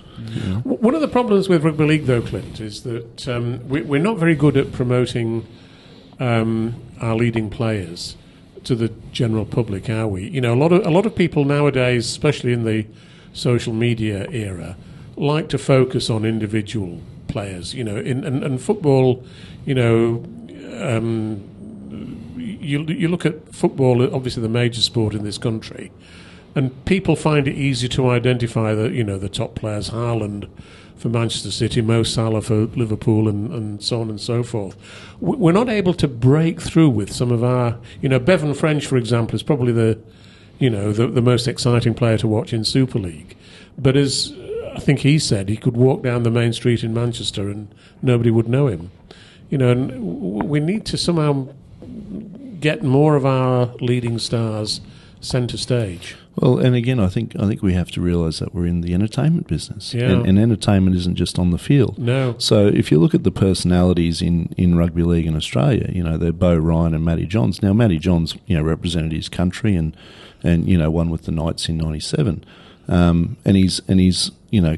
One of the problems with rugby league, though, Clint, is that we're not very good at promoting our leading players to the general public, are we? A lot of people nowadays, especially in the social media era, like to focus on individual players. In football, you look at football, obviously the major sport in this country, and people find it easy to identify the top players, Haaland for Manchester City, Mo Salah for Liverpool, and so on and so forth. We're not able to break through with some of our, Bevan French, for example, is probably the most exciting player to watch in Super League. But as I think he said, he could walk down the main street in Manchester and nobody would know him. And we need to somehow get more of our leading stars centre stage. Well, and again, I think we have to realise that we're in the entertainment business, Yeah. and entertainment isn't just on the field. No. So if you look at the personalities in rugby league in Australia, they're Beau Ryan and Matty Johns. Now, Matty Johns, represented his country and won with the Knights in '97, and he's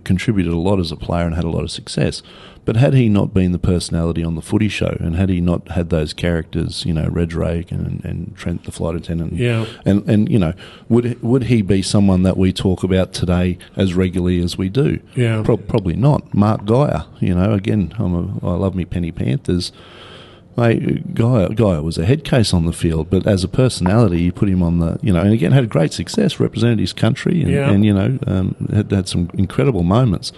contributed a lot as a player and had a lot of success. But had he not been the personality on the footy show, and had he not had those characters, Reg Rake and Trent the flight attendant, and would he be someone that we talk about today as regularly as we do? Yeah. Probably not. Mark Geyer, again, I love me Penny Panthers. Mate, Geyer was a head case on the field, but as a personality, you put him on the, and again had great success, represented his country, and had some incredible moments,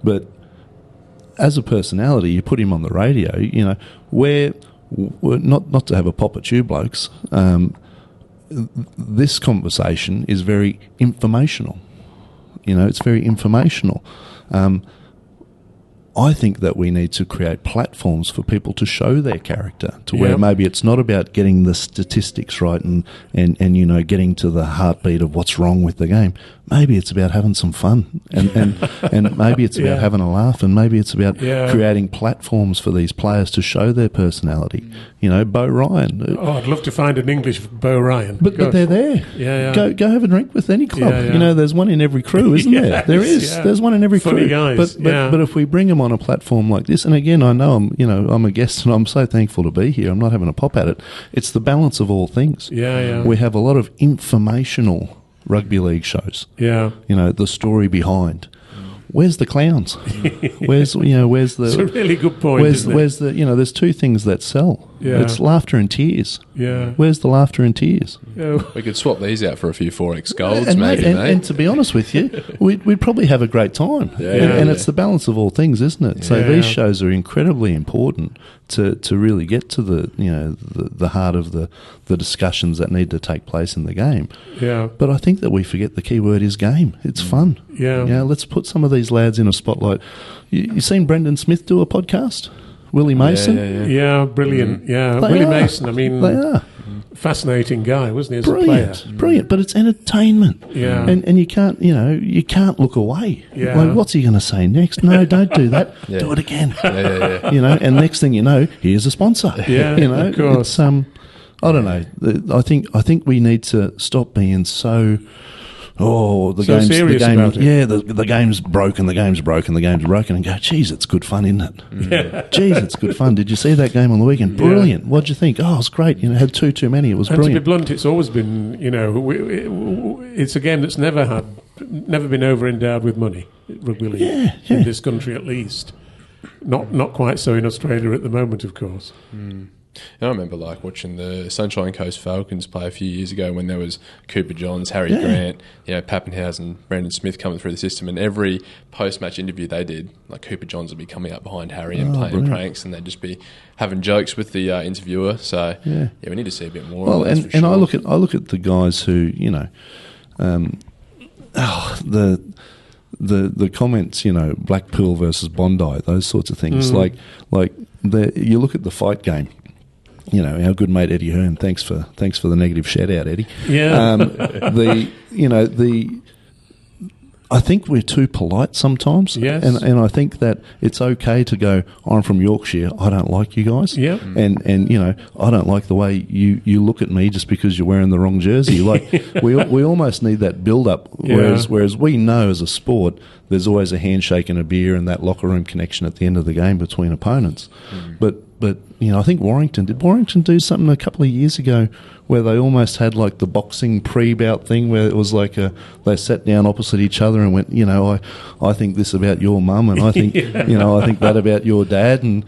but as a personality, you put him on the radio, where not to have a pop at you blokes, this conversation is very informational. It's very informational. I think that we need to create platforms for people to show their character, to where maybe it's not about getting the statistics right and getting to the heartbeat of what's wrong with the game. Maybe it's about having some fun, and maybe it's about having a laugh, and maybe it's about creating platforms for these players to show their personality. Beau Ryan. Oh, I'd love to find an English Beau Ryan. But they're there. Yeah. Go have a drink with any club. There's one in every crew, isn't there? There is. Yeah. There's one in every Funny crew. guys. But if we bring them on a platform like this, and again, I know I'm a guest, and I'm so thankful to be here. I'm not having a pop at it. It's the balance of all things. Yeah. We have a lot of informational rugby league shows. Yeah. The story behind. Where's the clowns? Where's the? It's a really good point. Where's the? There's two things that sell. Yeah. It's laughter and tears. Yeah. Where's the laughter and tears? Yeah. We could swap these out for a few 4X golds, And, maybe. and to be honest with you, we'd probably have a great time. And it's the balance of all things, isn't it? So these shows are incredibly important to really get to the heart of the discussions that need to take place in the game. Yeah. But I think that we forget the key word is game. It's fun. Yeah. Let's put some of these lads in a spotlight. You seen Brendan Smith do a podcast? Willie Mason? Yeah, brilliant. Yeah, They Willie are. Mason. I mean, They are. Fascinating guy, wasn't he, as a Brilliant, player? brilliant. But it's entertainment. Yeah. And you can't, you can't look away. Yeah. Like, what's he going to say next? No, don't do that. Yeah. Do it again. Yeah. And next thing you know, here's a sponsor. Yeah, of course. It's, I don't know. I think we need to stop being so... the So serious about it. Yeah, the game's broken, the game's broken, and go, geez, it's good fun, isn't it? Yeah. Geez, it's good fun. Did you see that game on the weekend? Brilliant. What'd you think? Oh, it's great. Had too many. It was And brilliant. to be blunt, it's always been, it's a game that's never been over-endowed with money, rugby league, in this country at least. Not quite so in Australia at the moment, of course. I remember watching the Sunshine Coast Falcons play a few years ago when there was Cooper Johns, Harry Grant, Pappenhausen, Brandon Smith coming through the system, and every post-match interview they did, Cooper Johns would be coming up behind Harry and playing pranks, and they'd just be having jokes with the interviewer. So we need to see a bit more. Well, of that, and I look at the guys who the comments, Blackpool versus Bondi, those sorts of things. You look at the fight game. Our good mate Eddie Hearn. Thanks for the negative shout out, Eddie. Yeah. I think we're too polite sometimes. Yes. And I think that it's okay to go, I'm from Yorkshire, I don't like you guys. Yeah. And I don't like the way you look at me just because you're wearing the wrong jersey. We almost need that build up. Whereas we know as a sport there's always a handshake and a beer and that locker room connection at the end of the game between opponents. But I think did Warrington do something a couple of years ago where they almost had the boxing pre-bout thing where it was they sat down opposite each other and went, I think this about your mum and I think I think that about your dad and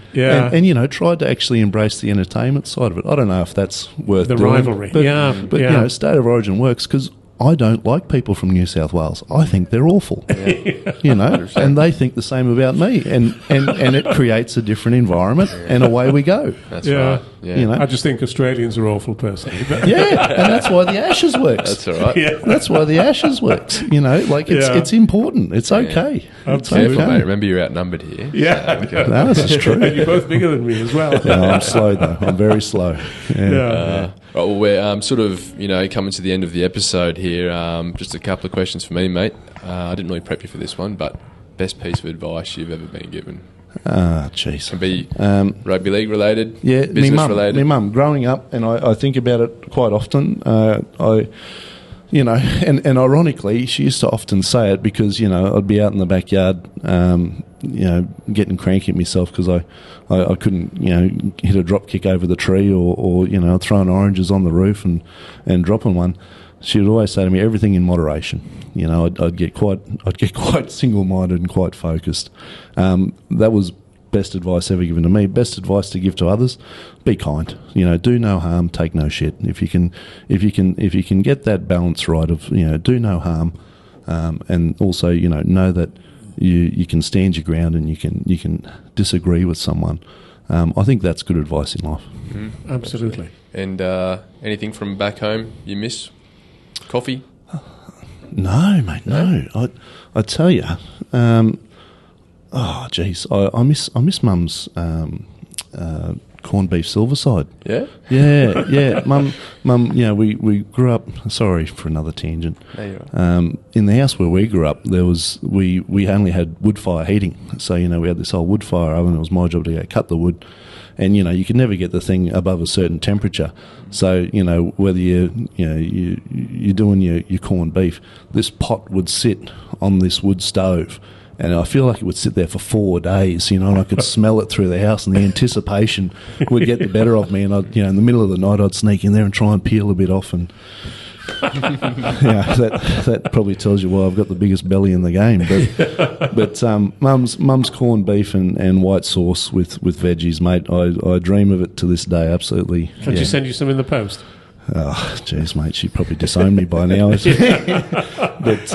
tried to actually embrace the entertainment side of it. I don't know if that's worth the doing, rivalry. But State of Origin works because I don't like people from New South Wales. I think they're awful. And they think the same about me. And it creates a different environment, and away we go. That's right. Yeah. I just think Australians are awful, personally. And that's why the Ashes works. That's all right. Yeah. That's why the Ashes works. It's important. It's okay. It's Careful, okay. mate. Remember, you're outnumbered here. Yeah. No, this is true. And you're both bigger than me as well. No, I'm slow, though. I'm very slow. Yeah. Right, well, we're sort of, coming to the end of the episode here. Just a couple of questions for me, mate. I didn't really prep you for this one, but best piece of advice you've ever been given? Jeez. Can be rugby league related, Me business related. mum, growing up, and I think about it quite often. And ironically, she used to often say it because, I'd be out in the backyard, getting cranky at myself because I couldn't, hit a drop kick over the tree or throwing oranges on the roof and dropping one. She would always say to me, everything in moderation. I'd get quite single-minded and quite focused. That was best advice ever given to me. Best advice to give to others: be kind. Do no harm, take no shit. If you can get that balance right of do no harm, and also know that you can stand your ground and you can disagree with someone. I think that's good advice in life. Mm-hmm. Absolutely. And anything from back home you miss? Coffee? No, mate. No. I tell you. Oh, geez, I miss Mum's corned beef silverside. Yeah? Yeah. Mum. We grew up. Sorry for another tangent. No, you're right. In the house where we grew up, we only had wood fire heating. So we had this old wood fire oven. It was my job to go cut the wood, and you could never get the thing above a certain temperature. So whether you're doing your corned beef, this pot would sit on this wood stove. And I feel like it would sit there for 4 days, and I could smell it through the house, and the anticipation would get the better of me. And I'd, in the middle of the night, I'd sneak in there and try and peel a bit off. And that probably tells you why I've got the biggest belly in the game. But Mum's corned beef and white sauce with veggies, mate. I dream of it to this day. Absolutely. Can't you send you some in the post? Oh, jeez, mate, she'd probably disown me by now. But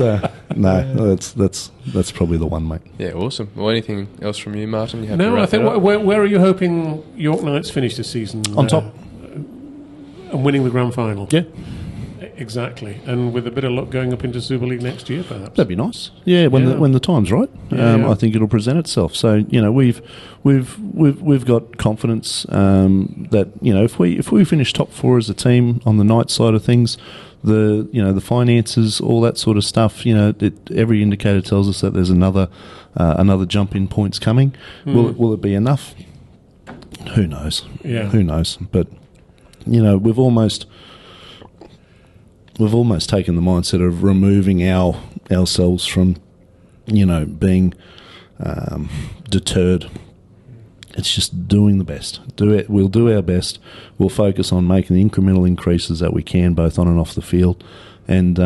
no, that's probably the one, mate. Yeah, awesome. Well, anything else from you, Martyn? I think where are you hoping York Knights finish this season? On top. And winning the grand final? Yeah. Exactly, and with a bit of luck going up into Super League next year, perhaps. That'd be nice. Yeah, when the time's right, I think it'll present itself. So we've got confidence that if we finish top 4 as a team on the night side of things, the finances, all that sort of stuff. Every indicator tells us that there's another jump in points coming. Will it be enough? Who knows? Yeah. Who knows? But we've almost taken the mindset of removing ourselves from being deterred. It's just doing the best. We'll do our best. We'll focus on making the incremental increases that we can, both on and off the field. And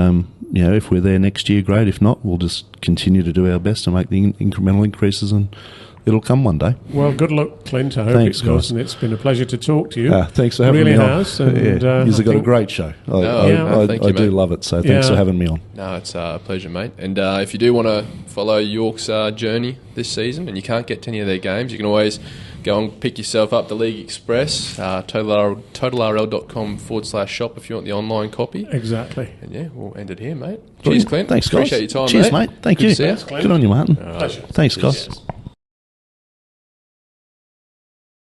if we're there next year, great. If not, we'll just continue to do our best to make the incremental increases, and it'll come one day. Well, good luck, Clint. I hope Thanks, it does, guys. and it's been a pleasure to talk to you. Thanks for having me on. Really has. And, you've got a great show. I do love it, so thanks for having me on. No, it's a pleasure, mate. And if you do want to follow York's journey this season and you can't get to any of their games, you can always go and pick yourself up the League Express, totalrl.com/shop if you want the online copy. Exactly. And yeah, we'll end it here, mate. Brilliant. Cheers, Clint. Thanks, guys. Appreciate your time, Cheers, mate. Thank Good you. to see you. Good on you, Martyn. Pleasure. Thanks, guys. Cheers.